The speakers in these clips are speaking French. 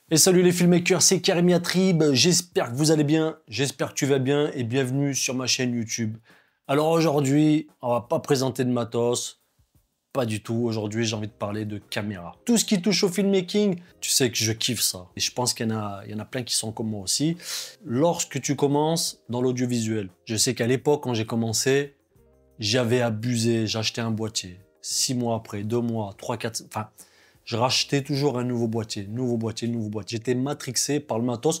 Et salut les filmmakers, c'est Karim Yatrib, j'espère que vous allez bien, j'espère que tu vas bien et bienvenue sur ma chaîne YouTube. Alors aujourd'hui, on va pas présenter de matos, pas du tout. Aujourd'hui, j'ai envie de parler de caméra. Tout ce qui touche au filmmaking, tu sais que je kiffe ça. Et je pense qu'il y en a plein qui sont comme moi aussi. Lorsque tu commences dans l'audiovisuel, je sais qu'à l'époque, quand j'ai commencé, j'avais abusé, j'achetais un boîtier. 6 mois après, 2 mois, 3, 4... Enfin, je rachetais toujours un nouveau boîtier, nouveau boîtier, nouveau boîtier. J'étais matrixé par le matos.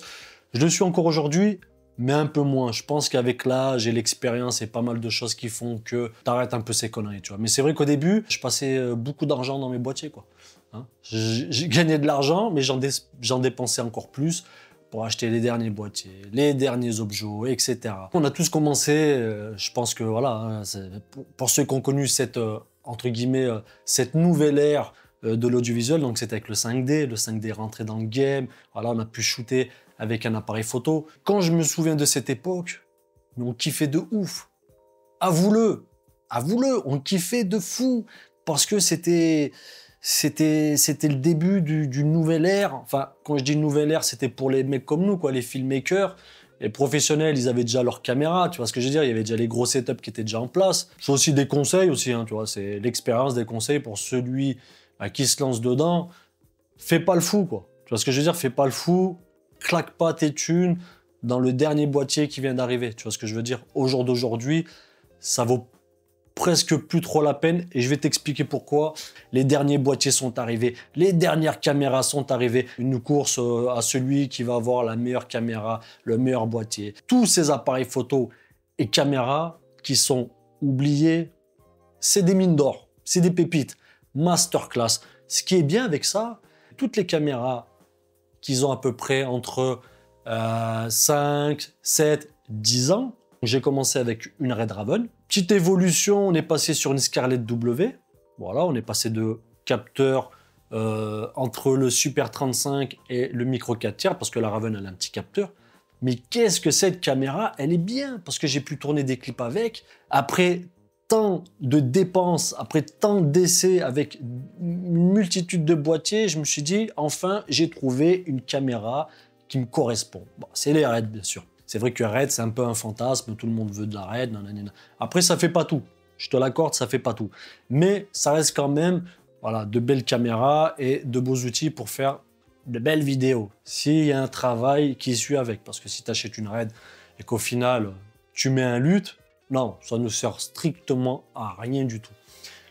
Je le suis encore aujourd'hui, mais un peu moins. Je pense qu'avec l'âge et l'expérience et pas mal de choses qui font que t'arrêtes un peu ces conneries, tu vois. Mais c'est vrai qu'au début, je passais beaucoup d'argent dans mes boîtiers, quoi. Hein, j'ai gagné de l'argent, mais j'en dépensais encore plus pour acheter les derniers boîtiers, les derniers objets, etc. On a tous commencé, je pense que voilà, hein, pour ceux qui ont connu cette, entre guillemets, cette nouvelle ère de l'audiovisuel, donc c'était avec le 5D rentré dans le game, voilà, on a pu shooter avec un appareil photo. Quand je me souviens de cette époque, on kiffait de ouf. Avoue-le, on kiffait de fou, parce que c'était le début d'une nouvelle ère. Enfin, quand je dis nouvelle ère, c'était pour les mecs comme nous, quoi, les filmmakers. Les professionnels, ils avaient déjà leur caméra, tu vois ce que je veux dire, il y avait déjà les gros setups qui étaient déjà en place. C'est aussi des conseils aussi, hein, tu vois, c'est l'expérience des conseils pour celui qui se lance dedans. Fais pas le fou, quoi. Tu vois ce que je veux dire, fais pas le fou, claque pas tes thunes dans le dernier boîtier qui vient d'arriver. Tu vois ce que je veux dire, au jour d'aujourd'hui, ça vaut presque plus trop la peine et je vais t'expliquer pourquoi. Les derniers boîtiers sont arrivés, les dernières caméras sont arrivées. Une course à celui qui va avoir la meilleure caméra, le meilleur boîtier. Tous ces appareils photo et caméras qui sont oubliés, c'est des mines d'or, c'est des pépites. Masterclass. Ce qui est bien avec ça, toutes les caméras qu'ils ont à peu près entre 5, 7, 10 ans, j'ai commencé avec une Red Raven. Petite évolution, on est passé sur une Scarlett W. Voilà, on est passé de capteur entre le Super 35 et le micro 4 tiers, parce que la Raven, elle a un petit capteur. Mais qu'est-ce que cette caméra? Elle est bien, parce que j'ai pu tourner des clips avec. Après tant de dépenses, après tant d'essais avec une multitude de boîtiers, je me suis dit, enfin, j'ai trouvé une caméra qui me correspond. Bon, c'est les Red, bien sûr. C'est vrai que Red, c'est un peu un fantasme, tout le monde veut de la Red. Nanana. Après, ça fait pas tout. Je te l'accorde, ça fait pas tout. Mais ça reste quand même voilà, de belles caméras et de beaux outils pour faire de belles vidéos. S'il y a un travail qui suit avec, parce que si tu achètes une Red et qu'au final, tu mets un lutte, non, ça ne sert strictement à rien du tout.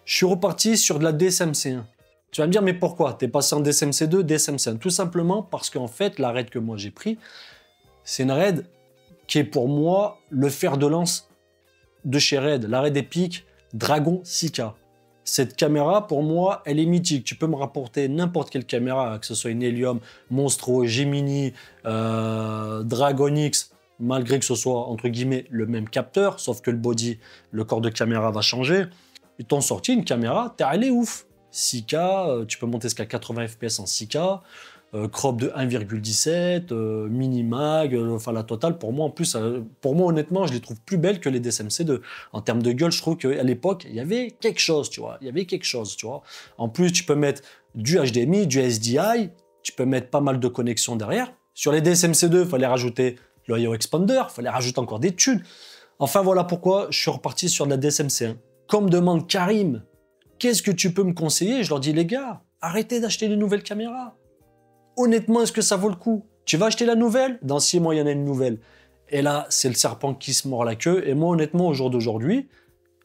Je suis reparti sur de la DSMC1. Tu vas me dire, mais pourquoi? T'es passé en DSMC2, DSMC1? Tout simplement parce qu'en fait, la Red que moi j'ai pris, c'est une Red qui est pour moi le fer de lance de chez Red. La Red Epic Dragon 6K. Cette caméra, pour moi, elle est mythique. Tu peux me rapporter n'importe quelle caméra, que ce soit une Helium, Monstro, Gemini, Dragon X, malgré que ce soit, entre guillemets, le même capteur, sauf que le body, le corps de caméra va changer. Ils t'ont sorti une caméra, elle est ouf. 6K, tu peux monter jusqu'à 80 fps en 6K, crop de 1,17, mini-mag, enfin la totale. Pour moi, en plus, pour moi, honnêtement, je les trouve plus belles que les DSMC2. En termes de gueule, je trouve qu'à l'époque, il y avait quelque chose, tu vois. Il y avait quelque chose, tu vois. En plus, tu peux mettre du HDMI, du SDI, tu peux mettre pas mal de connexions derrière. Sur les DSMC2, il fallait rajouter le I/O Expander, il fallait rajouter encore des thunes. Enfin, voilà pourquoi je suis reparti sur de la DSMC1. Comme demande Karim, qu'est-ce que tu peux me conseiller? Je leur dis, les gars, arrêtez d'acheter de nouvelles caméras. Honnêtement, est-ce que ça vaut le coup? Tu vas acheter la nouvelle? Dans 6 mois, il y en a une nouvelle. Et là, c'est le serpent qui se mord la queue. Et moi, honnêtement, au jour d'aujourd'hui,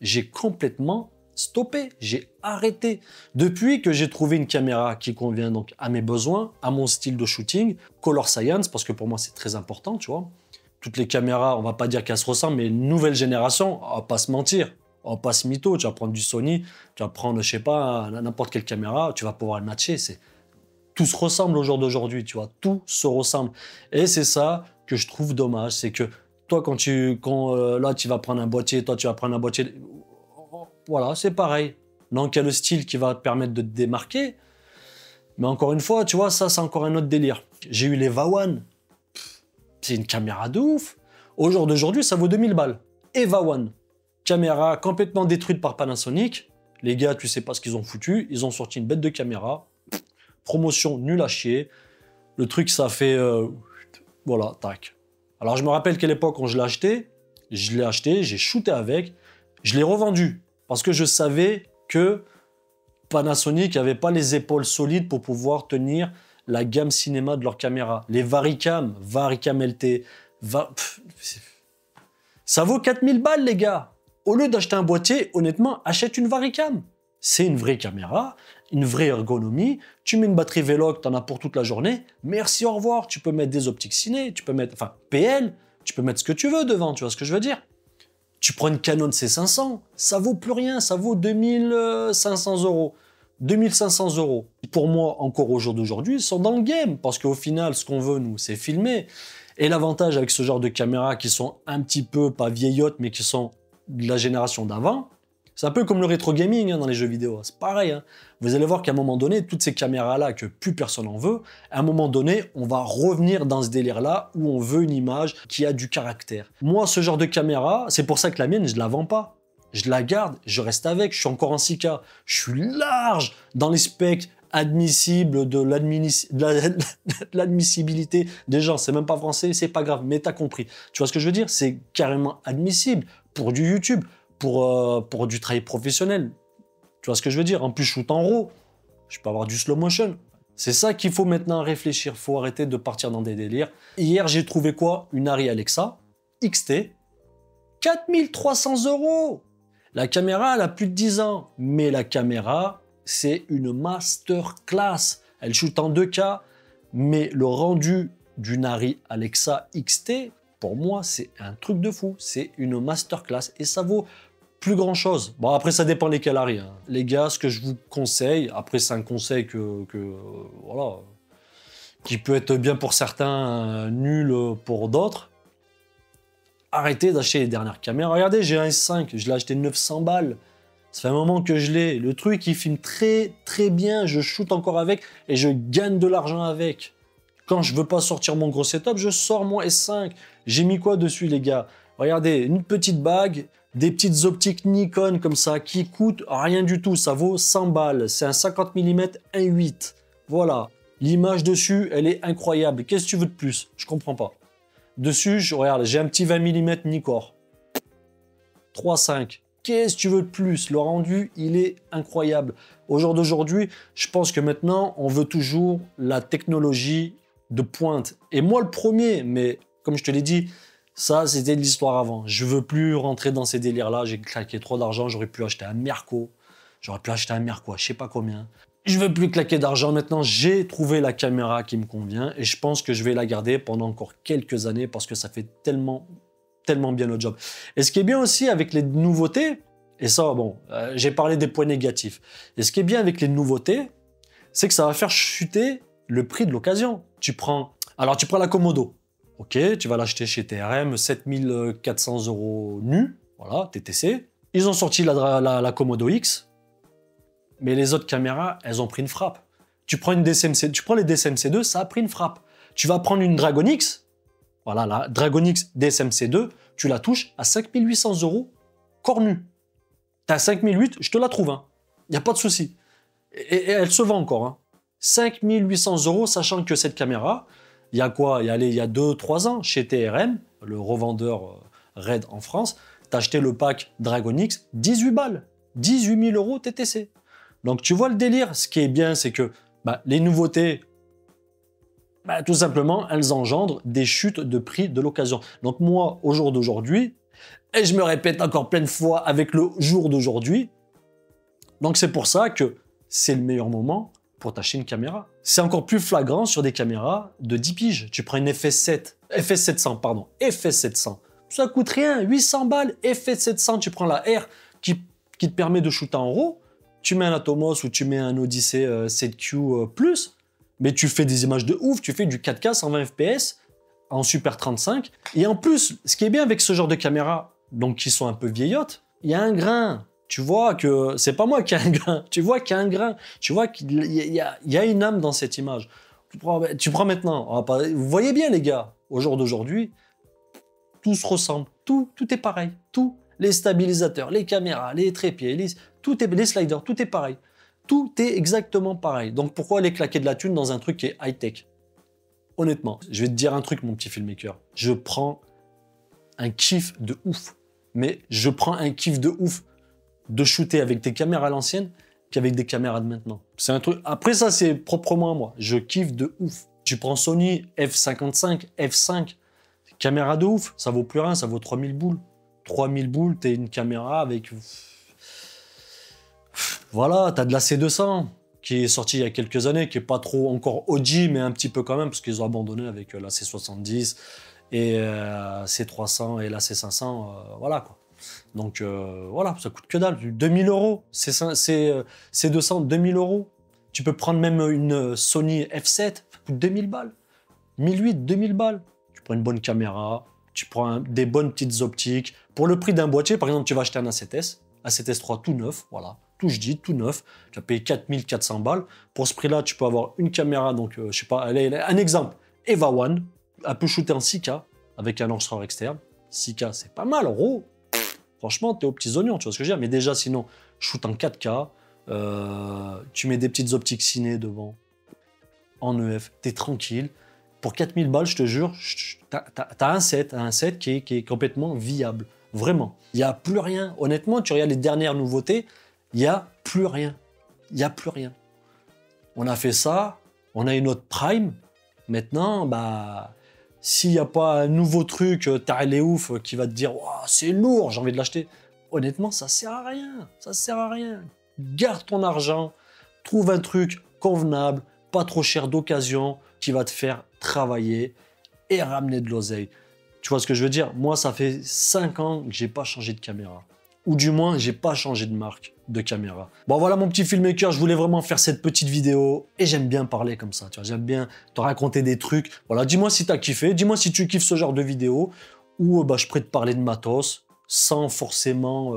j'ai complètement stoppé. J'ai arrêté. Depuis que j'ai trouvé une caméra qui convient donc à mes besoins, à mon style de shooting, Color Science, parce que pour moi, c'est très important, tu vois. Toutes les caméras, on va pas dire qu'elles se ressemblent, mais une nouvelle génération, on va pas se mentir. On va pas se mytho. Tu vas prendre du Sony, tu vas prendre, je sais pas, n'importe quelle caméra, tu vas pouvoir le matcher. Tout se ressemble au jour d'aujourd'hui, tu vois, tout se ressemble. Et c'est ça que je trouve dommage, c'est que toi, là, tu vas prendre un boîtier, toi, tu vas prendre un boîtier, voilà, c'est pareil. Donc, il y a le style qui va te permettre de te démarquer, mais encore une fois, tu vois, ça, c'est encore un autre délire. J'ai eu les VA1, c'est une caméra de ouf. Au jour d'aujourd'hui, ça vaut 2000 balles. Et VA1, caméra complètement détruite par Panasonic. Les gars, tu sais pas ce qu'ils ont foutu, ils ont sorti une bête de caméra. Promotion nulle à chier. Le truc, ça fait... voilà, tac. Alors, je me rappelle qu'à l'époque, quand je l'ai acheté, j'ai shooté avec, je l'ai revendu. Parce que je savais que Panasonic n'avait pas les épaules solides pour pouvoir tenir la gamme cinéma de leur caméra. Les Varicam LT, ça vaut 4000 balles, les gars. Au lieu d'acheter un boîtier, honnêtement, achète une Varicam. C'est une vraie caméra, une vraie ergonomie. Tu mets une batterie Veloc, t'en as pour toute la journée. Merci, au revoir. Tu peux mettre des optiques ciné, tu peux mettre, enfin, PL, tu peux mettre ce que tu veux devant, tu vois ce que je veux dire. Tu prends une Canon C500, ça vaut plus rien, ça vaut 2500 €. 2500 €. Pour moi, encore au jour d'aujourd'hui, ils sont dans le game. Parce qu'au final, ce qu'on veut, nous, c'est filmer. Et l'avantage avec ce genre de caméras qui sont un petit peu, pas vieillottes, mais qui sont de la génération d'avant, c'est un peu comme le rétro gaming dans les jeux vidéo. C'est pareil. Vous allez voir qu'à un moment donné, toutes ces caméras-là que plus personne en veut, à un moment donné, on va revenir dans ce délire-là où on veut une image qui a du caractère. Moi, ce genre de caméra, c'est pour ça que la mienne, je ne la vends pas. Je la garde, je reste avec, je suis encore en 6K. Je suis large dans les specs admissibles de l'admissibilité des gens. C'est même pas français, c'est pas grave, mais t'as compris. Tu vois ce que je veux dire? C'est carrément admissible pour du YouTube, pour du travail professionnel. Tu vois ce que je veux dire? En plus, je shoot en RAW. Je peux avoir du slow motion. C'est ça qu'il faut maintenant réfléchir. Il faut arrêter de partir dans des délires. Hier, j'ai trouvé quoi? Une Arri Alexa XT. 4300 €. La caméra, elle a plus de 10 ans. Mais la caméra, c'est une masterclass. Elle shoot en 2K. Mais le rendu d'une Arri Alexa XT, pour moi, c'est un truc de fou. C'est une masterclass. Et ça vaut plus grand chose. Bon, après, ça dépend lesquels Arri. Les gars, ce que je vous conseille, après, c'est un conseil voilà, qui peut être bien pour certains, nul pour d'autres. Arrêtez d'acheter les dernières caméras. Regardez, j'ai un S5, je l'ai acheté 900 balles. Ça fait un moment que je l'ai. Le truc, il filme très, très bien. Je shoot encore avec et je gagne de l'argent avec. Quand je veux pas sortir mon gros setup, je sors mon S5. J'ai mis quoi dessus, les gars? Regardez, une petite bague, des petites optiques Nikon comme ça, qui coûtent rien du tout. Ça vaut 100 balles. C'est un 50 mm 1.8. Voilà. L'image dessus, elle est incroyable. Qu'est-ce que tu veux de plus? Je comprends pas. Dessus, regarde, j'ai un petit 20 mm Nikkor. 3.5. Qu'est-ce que tu veux de plus? Le rendu, il est incroyable. Au jour d'aujourd'hui, je pense que maintenant, on veut toujours la technologie de pointe. Et moi, le premier, mais comme je te l'ai dit, ça, c'était de l'histoire avant. Je veux plus rentrer dans ces délires-là. J'ai claqué trop d'argent. J'aurais pu acheter un Merco. J'aurais pu acheter un Merco, je sais pas combien. Je veux plus claquer d'argent. Maintenant, j'ai trouvé la caméra qui me convient et je pense que je vais la garder pendant encore quelques années parce que ça fait tellement bien le job. Et ce qui est bien aussi avec les nouveautés, et ça, bon, j'ai parlé des points négatifs. Et ce qui est bien avec les nouveautés, c'est que ça va faire chuter le prix de l'occasion. Alors, tu prends la Komodo. Ok, tu vas l'acheter chez TRM, 7400 € nu, voilà, TTC. Ils ont sorti la Komodo X, mais les autres caméras, elles ont pris une frappe. Tu prends les DSM-C2, ça a pris une frappe. Tu vas prendre une Dragon X, voilà, la Dragon X DSM-C2, tu la touches à 5800 € corps nu. T'as 5008, je te la trouve, il n'y a pas de souci. Et elle se vend encore. 5800 €, sachant que cette caméra, il y a quoi? Il y a 2-3 ans, chez TRM, le revendeur RAID en France, t'as acheté le pack Dragon X, 18 balles. 18 000 € TTC. Donc tu vois le délire. Ce qui est bien, c'est que les nouveautés, tout simplement, elles engendrent des chutes de prix de l'occasion. Donc moi, au jour d'aujourd'hui, et je me répète encore plein de fois avec le jour d'aujourd'hui, donc c'est pour ça que c'est le meilleur moment pour t'acheter une caméra. C'est encore plus flagrant sur des caméras de 10 piges. Tu prends une FS700, pardon, FS700. Ça coûte rien, 800 balles, FS700, tu prends la R qui te permet de shooter en RAW, tu mets un Atomos ou tu mets un Odyssey 7Q+, mais tu fais des images de ouf, tu fais du 4K 120 fps en Super 35. Et en plus, ce qui est bien avec ce genre de caméras, donc qui sont un peu vieillottes, il y a un grain. Tu vois que c'est pas moi qui ai un grain, tu vois qu'il y a un grain, tu vois qu'il y a une âme dans cette image. Tu prends maintenant, vous voyez bien les gars, au jour d'aujourd'hui, tout se ressemble, tout est pareil, tout. Les stabilisateurs, les caméras, les trépieds, les sliders, tout est pareil. Tout est exactement pareil. Donc pourquoi aller claquer de la thune dans un truc qui est high-tech? Honnêtement, je vais te dire un truc, mon petit filmmaker. Je prends un kiff de ouf. Mais je prends un kiff de ouf de shooter avec des caméras à l'ancienne qu'avec des caméras de maintenant. C'est un truc... Après ça, c'est proprement à moi. Je kiffe de ouf. Tu prends Sony F55, F5, caméra de ouf, ça vaut plus rien, ça vaut 3000 boules. 3000 boules, t'es une caméra avec... Voilà, t'as de la C200 qui est sortie il y a quelques années, qui est pas trop encore OG, mais un petit peu quand même, parce qu'ils ont abandonné avec la C70 et C300 et la C500, voilà quoi. Donc voilà, ça coûte que dalle, 2000 €, c'est 200, 2000 €. Tu peux prendre même une Sony F7, ça coûte 2000 balles. 1008, 2000 balles. Tu prends une bonne caméra, tu prends des bonnes petites optiques. Pour le prix d'un boîtier, par exemple, tu vas acheter un A7S, A7S3 tout neuf, voilà, tout je dis, tout neuf. Tu vas payer 4400 balles. Pour ce prix-là, tu peux avoir une caméra, donc je sais pas, allez, un exemple, Eva One, elle peut shooter en 6K avec un enregistreur externe. 6K, c'est pas mal, gros. Franchement, t'es aux petits oignons, tu vois ce que je veux dire. Mais déjà, sinon, shoot en 4K, tu mets des petites optiques ciné devant, en EF, t'es tranquille. Pour 4000 balles, je te jure, t'as un set qui est complètement viable. Vraiment. Il n'y a plus rien. Honnêtement, tu regardes les dernières nouveautés, il n'y a plus rien. Il n'y a plus rien. On a fait ça, on a une autre Prime. Maintenant, bah... S'il n'y a pas un nouveau truc, t'as les ouf qui va te dire wow, c'est lourd, j'ai envie de l'acheter. Honnêtement, ça sert à rien. Ça sert à rien. Garde ton argent, trouve un truc convenable, pas trop cher d'occasion, qui va te faire travailler et ramener de l'oseille. Tu vois ce que je veux dire? Moi, ça fait 5 ans que j'ai pas changé de caméra. Ou du moins, j'ai pas changé de marque de caméra. Bon, voilà mon petit filmmaker, je voulais vraiment faire cette petite vidéo et j'aime bien parler comme ça, tu vois, j'aime bien te raconter des trucs. Voilà, dis-moi si t'as kiffé, dis-moi si tu kiffes ce genre de vidéo où bah, je pourrais te parler de matos sans forcément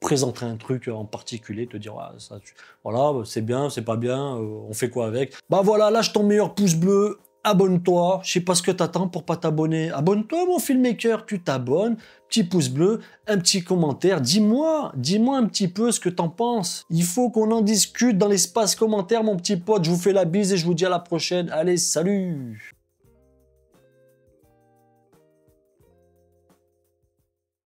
présenter un truc en particulier, te dire, ah, ça, voilà, c'est bien, c'est pas bien, on fait quoi avec? Bah voilà, lâche ton meilleur pouce bleu, abonne-toi, je sais pas ce que t'attends pour pas t'abonner. Abonne-toi mon filmmaker, tu t'abonnes, petit pouce bleu, un petit commentaire, dis-moi un petit peu ce que t'en penses. Il faut qu'on en discute dans l'espace commentaire mon petit pote, je vous fais la bise et je vous dis à la prochaine. Allez, salut!